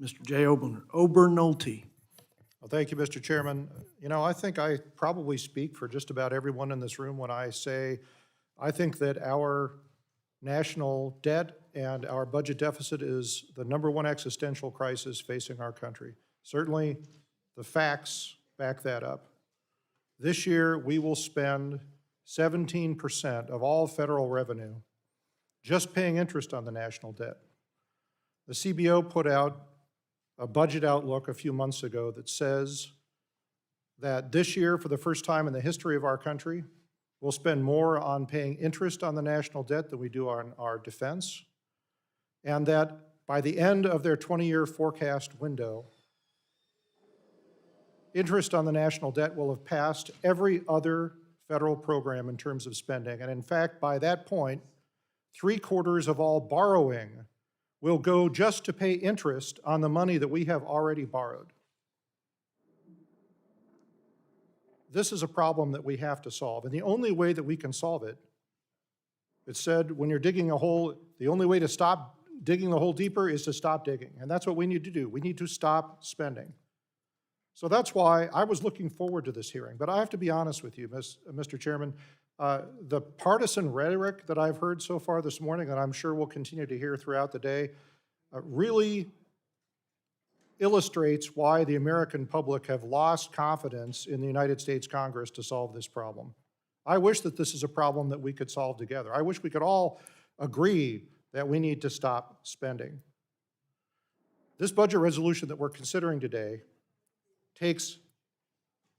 Mr. J. Obernolte. Well, thank you, Mr. Chairman. You know, I think I probably speak for just about everyone in this room when I say I think that our national debt and our budget deficit is the #1 existential crisis facing our country. Certainly, the facts back that up. This year, we will spend 17% of all federal revenue just paying interest on the national debt. The CBO put out a budget outlook a few months ago that says that this year, for the first time in the history of our country, we'll spend more on paying interest on the national debt than we do on our defense, and that by the end of their 20-year forecast window, interest on the national debt will have passed every other federal program in terms of spending. And in fact, by that point, 3/4 of all borrowing will go just to pay interest on the money that we have already borrowed. This is a problem that we have to solve, and the only way that we can solve it, it said when you're digging a hole, the only way to stop digging the hole deeper is to stop digging, and that's what we need to do. We need to stop spending. So that's why I was looking forward to this hearing, but I have to be honest with you, Mr. Chairman, the partisan rhetoric that I've heard so far this morning, and I'm sure we'll continue to hear throughout the day, really illustrates why the American public have lost confidence in the United States Congress to solve this problem. I wish that this is a problem that we could solve together. I wish we could all agree that we need to stop spending. This budget resolution that we're considering today takes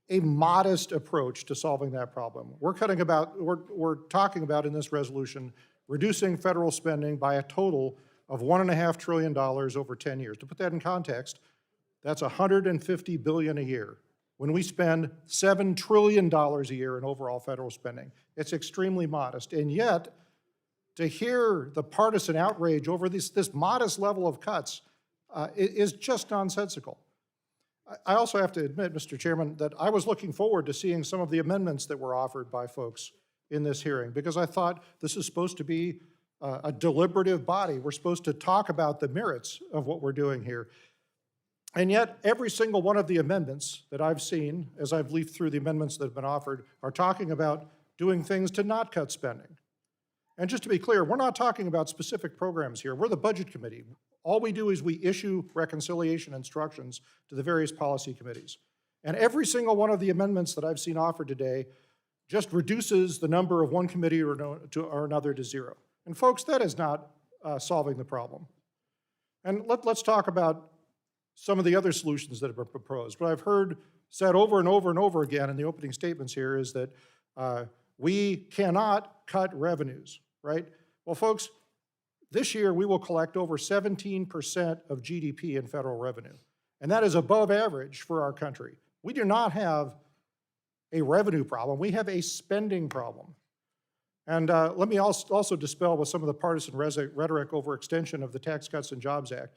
a modest approach to solving that problem. We're talking about in this resolution reducing federal spending by a total of $1.5 trillion over 10 years. To put that in context, that's $150 billion a year. When we spend $7 trillion a year in overall federal spending, it's extremely modest. And yet, to hear the partisan outrage over this modest level of cuts is just nonsensical. I also have to admit, Mr. Chairman, that I was looking forward to seeing some of the amendments that were offered by folks in this hearing, because I thought this is supposed to be a deliberative body. We're supposed to talk about the merits of what we're doing here. And yet, every single one of the amendments that I've seen, as I've leafed through the amendments that have been offered, are talking about doing things to not cut spending. And just to be clear, we're not talking about specific programs here. We're the Budget Committee. All we do is we issue reconciliation instructions to the various policy committees. And every single one of the amendments that I've seen offered today just reduces the number of one committee or another to zero. And folks, that is not solving the problem. And let's talk about some of the other solutions that have been proposed. What I've heard said over and over and over again in the opening statements here is that we cannot cut revenues, right? Well, folks, this year we will collect over 17% of GDP in federal revenue, and that is above average for our country. We do not have a revenue problem, we have a spending problem. And let me also dispel with some of the partisan rhetoric over extension of the Tax Cuts and Jobs Act.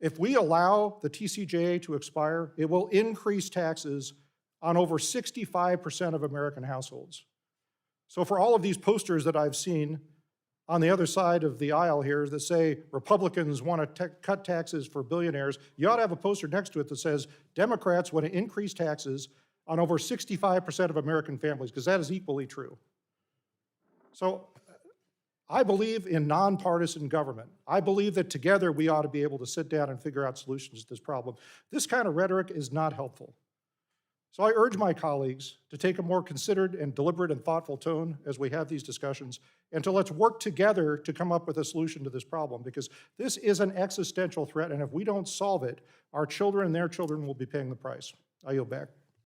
If we allow the TCJA to expire, it will increase taxes on over 65% of American households. So for all of these posters that I've seen on the other side of the aisle here that say Republicans want to cut taxes for billionaires, you ought to have a poster next to it that says Democrats want to increase taxes on over 65% of American families, because that is equally true. So I believe in nonpartisan government. I believe that together we ought to be able to sit down and figure out solutions to this problem. This kind of rhetoric is not helpful. So I urge my colleagues to take a more considered and deliberate and thoughtful tone as we have these discussions, and to let's work together to come up with a solution to this problem, because this is an existential threat, and if we don't solve it, our children and their children will be paying the price. I yield back.